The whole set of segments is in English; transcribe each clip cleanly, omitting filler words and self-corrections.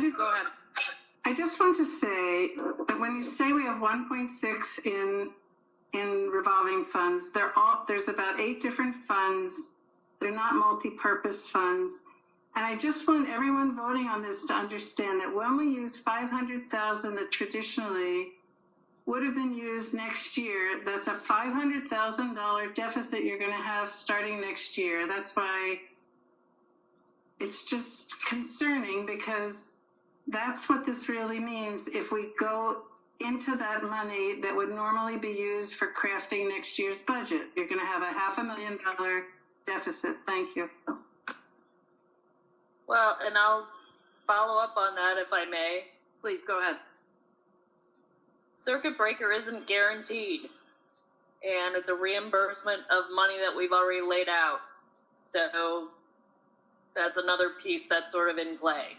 Go ahead. I just want to say that when you say we have 1.6 in revolving funds, there's about 8 different funds. They're not multi-purpose funds. And I just want everyone voting on this to understand that when we use 500,000 that traditionally would have been used next year, that's a $500,000 deficit you're going to have starting next year. That's why it's just concerning, because that's what this really means. If we go into that money that would normally be used for crafting next year's budget, you're going to have a $500,000 deficit. Thank you. Well, and I'll follow up on that if I may. Please go ahead. Circuit breaker isn't guaranteed, and it's a reimbursement of money that we've already laid out. So that's another piece that's sort of in play.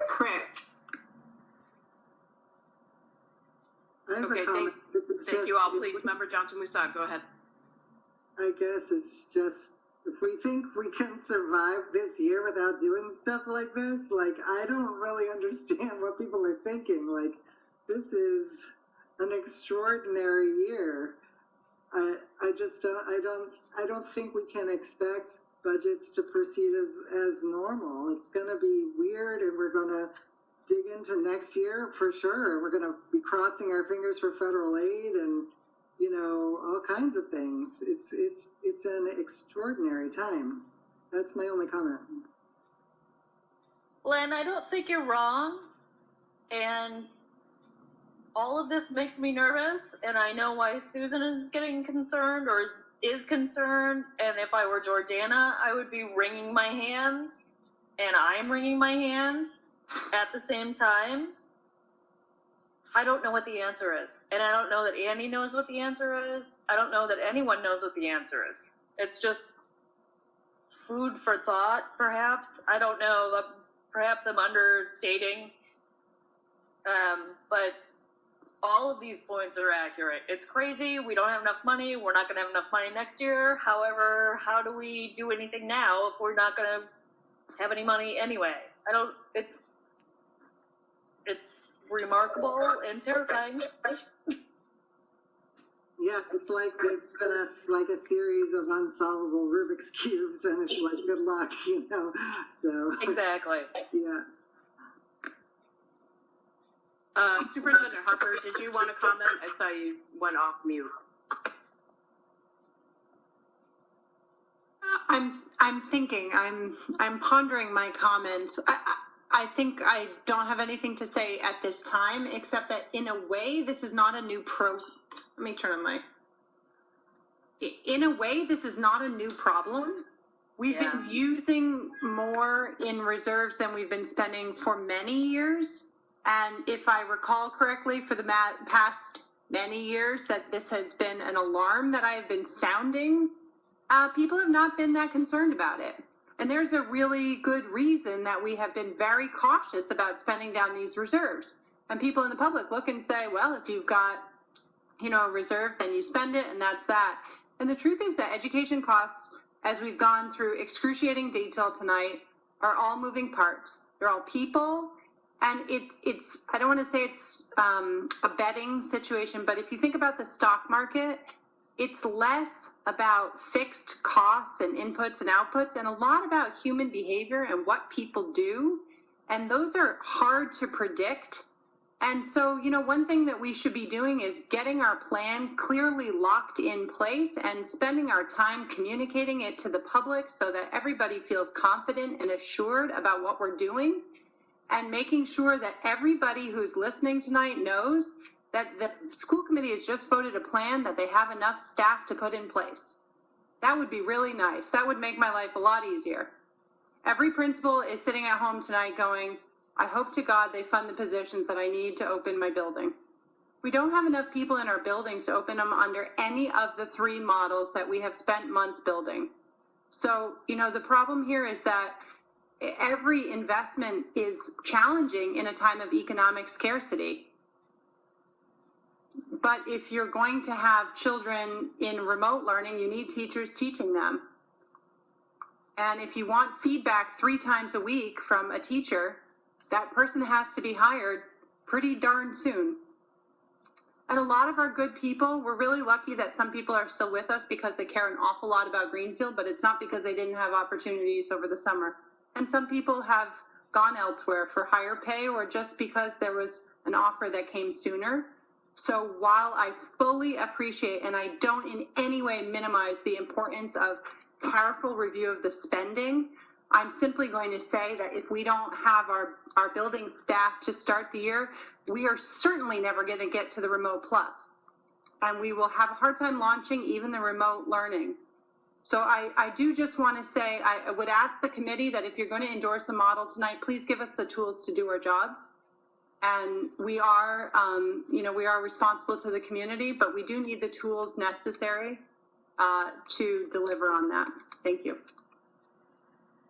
Correct. Okay, thank you all. Please, Member Johnson-Musad, go ahead. I guess it's just, if we think we can survive this year without doing stuff like this, like, I don't really understand what people are thinking. Like, this is an extraordinary year. I just don't think we can expect budgets to proceed as normal. It's going to be weird, and we're going to dig into next year for sure. We're going to be crossing our fingers for federal aid and, you know, all kinds of things. It's an extraordinary time. That's my only comment. Len, I don't think you're wrong, and all of this makes me nervous, and I know why Susan is getting concerned or is concerned, and if I were Jordana, I would be wringing my hands, and I'm wringing my hands at the same time. I don't know what the answer is, and I don't know that Andy knows what the answer is. I don't know that anyone knows what the answer is. It's just food for thought, perhaps. I don't know. Perhaps I'm understating, but all of these points are accurate. It's crazy. We don't have enough money. We're not going to have enough money next year. However, how do we do anything now if we're not going to have any money anyway? It's remarkable and terrifying. Yeah, it's like they've given us like a series of unsolvable Rubik's Cubes, and it's like, good luck, you know, so. Exactly. Yeah. Superintendent Harper, did you want to comment? I saw you went off mute. I'm thinking, I'm pondering my comments. I think I don't have anything to say at this time, except that in a way, this is not a new let me turn on my, in a way, this is not a new problem. We've been using more in reserves than we've been spending for many years. And if I recall correctly, for the past many years that this has been an alarm that I have been sounding, people have not been that concerned about it. And there's a really good reason that we have been very cautious about spending down these reserves. And people in the public look and say, well, if you've got, you know, a reserve, then you spend it, and that's that. And the truth is that education costs, as we've gone through excruciating detail tonight, are all moving parts. They're all people. And it's I don't want to say it's a betting situation, but if you think about the stock market, it's less about fixed costs and inputs and outputs, and a lot about human behavior and what people do. And those are hard to predict. And so, you know, one thing that we should be doing is getting our plan clearly locked in place and spending our time communicating it to the public so that everybody feels confident and assured about what we're doing, and making sure that everybody who's listening tonight knows that the school committee has just voted a plan that they have enough staff to put in place. That would be really nice. That would make my life a lot easier. Every principal is sitting at home tonight going, I hope to God they fund the positions that I need to open my building. We don't have enough people in our buildings to open them under any of the 3 models that we have spent months building. So, you know, the problem here is that every investment is challenging in a time of economic scarcity. But if you're going to have children in remote learning, you need teachers teaching them. And if you want feedback 3 times a week from a teacher, that person has to be hired pretty darn soon. And a lot of our good people, we're really lucky that some people are still with us because they care an awful lot about Greenfield, but it's not because they didn't have opportunities over the summer. And some people have gone elsewhere for higher pay or just because there was an offer that came sooner. So while I fully appreciate, and I don't in any way minimize the importance of careful review of the spending, I'm simply going to say that if we don't have our building staff to start the year, we are certainly never going to get to the remote plus. And we will have a hard time launching even the remote learning. So I do just want to say, I would ask the committee that if you're going to endorse a model tonight, please give us the tools to do our jobs. And we are, we are responsible to the community, but we do need the tools necessary to deliver on that. Thank you.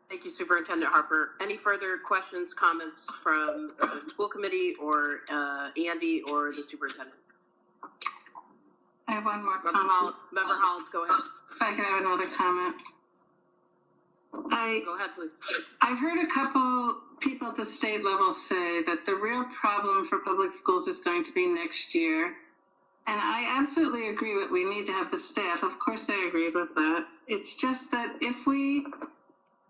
Thank you, Superintendent Harper. Any further questions, comments from the school committee or Andy or the superintendent? I have one more Member comment. Hollins, go ahead. If I can have another comment. Go ahead, please. I've heard a couple people at the state level say that the real problem for public schools is going to be next year. And I absolutely agree that we need to have the staff. Of course, I agreed with that. It's just that if we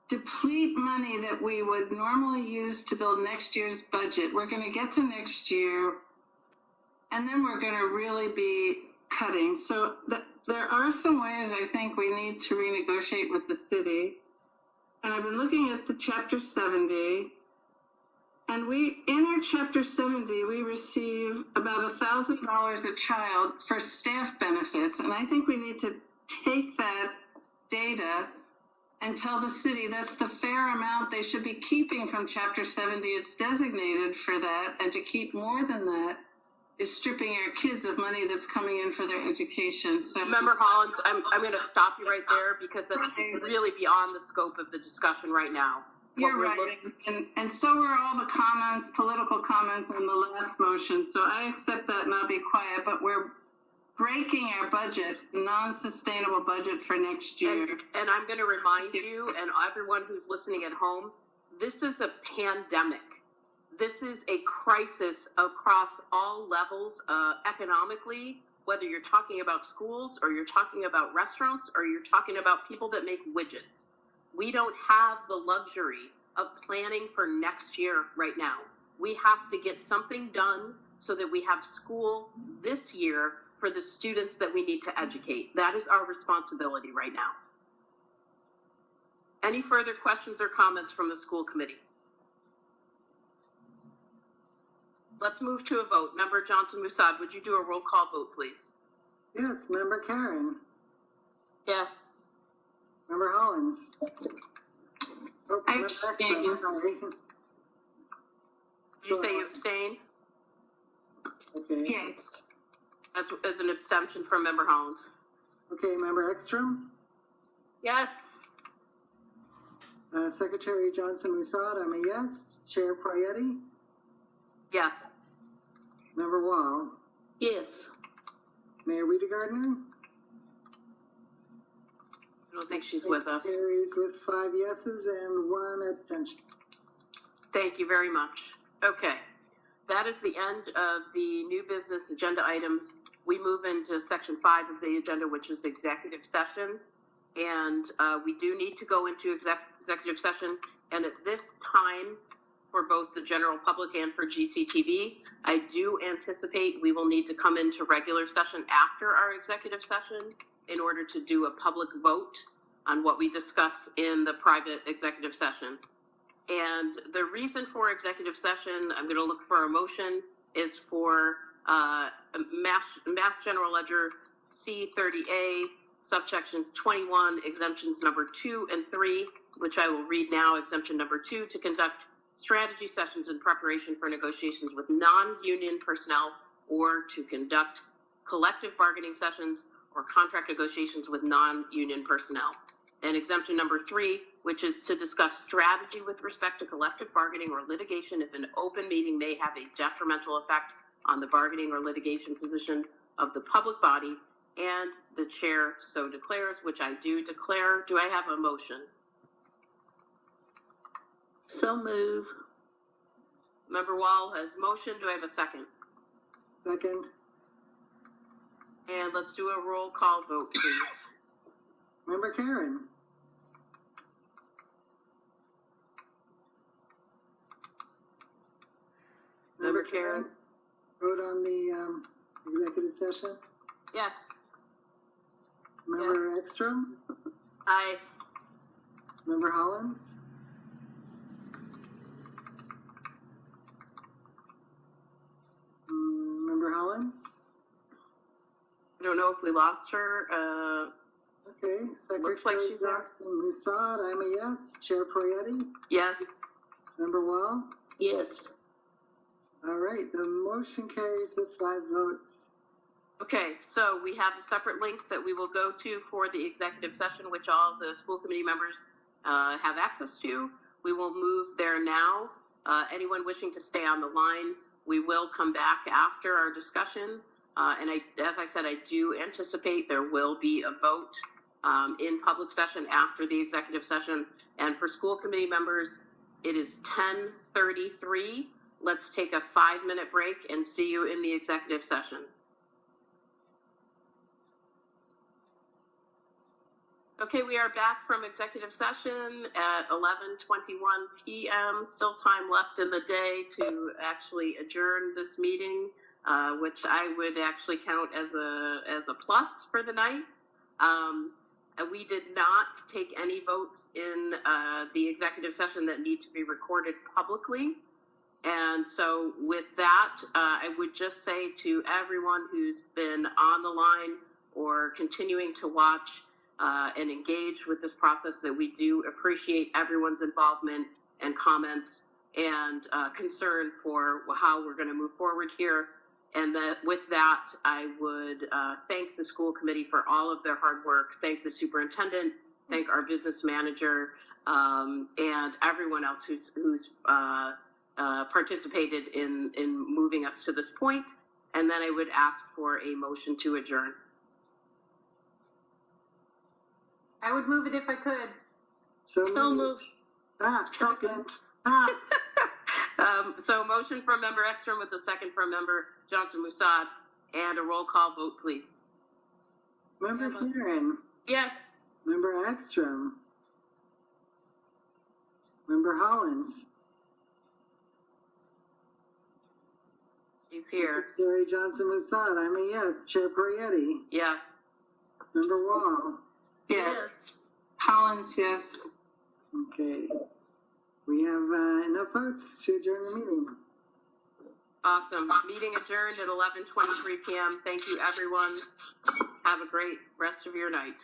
deplete money that we would normally use to build next year's budget, we're going to get to next year, and then we're going to really be cutting. So there are some ways I think we need to renegotiate with the city. And I've been looking at the Chapter 70, and in our Chapter 70, we receive about $1,000 a child for staff benefits. And I think we need to take that data and tell the city that's the fair amount they should be keeping from Chapter 70. It's designated for that, and to keep more than that is stripping our kids of money that's coming in for their education. So, Member Hollins, I'm going to stop you right there because that's really beyond the scope of the discussion right now. You're right, and so are all the comments, political comments on the last motion. So I accept that and I'll be quiet, but we're breaking our budget, non-sustainable budget for next year. And I'm going to remind you and everyone who's listening at home, this is a pandemic. This is a crisis across all levels economically, whether you're talking about schools or you're talking about restaurants or you're talking about people that make widgets. We don't have the luxury of planning for next year right now. We have to get something done so that we have school this year for the students that we need to educate. That is our responsibility right now. Any further questions or comments from the school committee? Let's move to a vote. Member Johnson-Musad, would you do a roll call vote, please? Yes, Member Karen. Yes. Member Hollins. Oh, I Member abstain. Extra, sorry. Did you say you abstain? Okay. Yes. That's as an abstention from Member Hollins. Okay, Member Ekstrom. Yes. Secretary Johnson-Musad, I'm a yes. Chair Prayeti. Yes. Member Wall. Yes. Mayor Wiedegardner. I don't think she's with us. Carries with 5 yeses and 1 abstention. Thank you very much. Okay. That is the end of the new business agenda items. We move into section 5 of the agenda, which is executive session. And we do need to go into executive session. And at this time, for both the general public and for GCTV, I do anticipate we will need to come into regular session after our executive session in order to do a public vote on what we discuss in the private executive session. And the reason for executive session, I'm going to look for a motion, is for Mass General Ledger C30A, subsections 21, exemptions number 2 and 3, which I will read now. Exemption number 2, to conduct strategy sessions in preparation for negotiations with non-union personnel or to conduct collective bargaining sessions or contract negotiations with non-union personnel. And exemption number 3, which is to discuss strategy with respect to collective bargaining or litigation if an open meeting may have a detrimental effect on the bargaining or litigation position of the public body, and the chair so declares, which I do declare. Do I have a motion? So move. Member Wall has motion. Do I have a second? Second. And let's do a roll call vote, please. Member Karen. Member Karen? Vote on the executive session. Yes. Member Ekstrom. Aye. Member Hollins. Member Hollins. I don't know if we lost her. Okay. Looks like Secretary she's there. Johnson Musad, I'm a yes. Chair Poyetti. Yes. Member Wall. Yes. All right, the motion carries with 5 votes. Okay, so we have a separate link that we will go to for the executive session, which all the school committee members have access to. We will move there now. Anyone wishing to stay on the line, we will come back after our discussion. As I said, I do anticipate there will be a vote in public session after the executive session. And for school committee members, it is 10:33. Let's take a 5-minute break and see you in the executive session. Okay, we are back from executive session at 11:21 p.m. Still time left in the day to actually adjourn this meeting, which I would actually count as a plus for the night. We did not take any votes in the executive session that need to be recorded publicly. And so with that, I would just say to everyone who's been on the line or continuing to watch and engage with this process that we do appreciate everyone's involvement and comments and concern for how we're going to move forward here. And that with that, I would thank the school committee for all of their hard work, thank the superintendent, thank our business manager, and everyone else who's participated in moving us to this point. And then I would ask for a motion to adjourn. I would move it if I could. So moved. Second. So motion from member Ekstrom with a second from member Johnson Musad, and a roll call vote, please. Member Karen. Yes. Member Ekstrom. Member Hollins. He's here. Secretary Johnson Musad, I'm a yes. Chair Poyetti. Yes. Member Wall. Yes. Hollins, yes. Okay. We have enough votes to adjourn the meeting. Awesome. Meeting adjourned at 11:23 p.m. Thank you, everyone. Have a great rest of your night.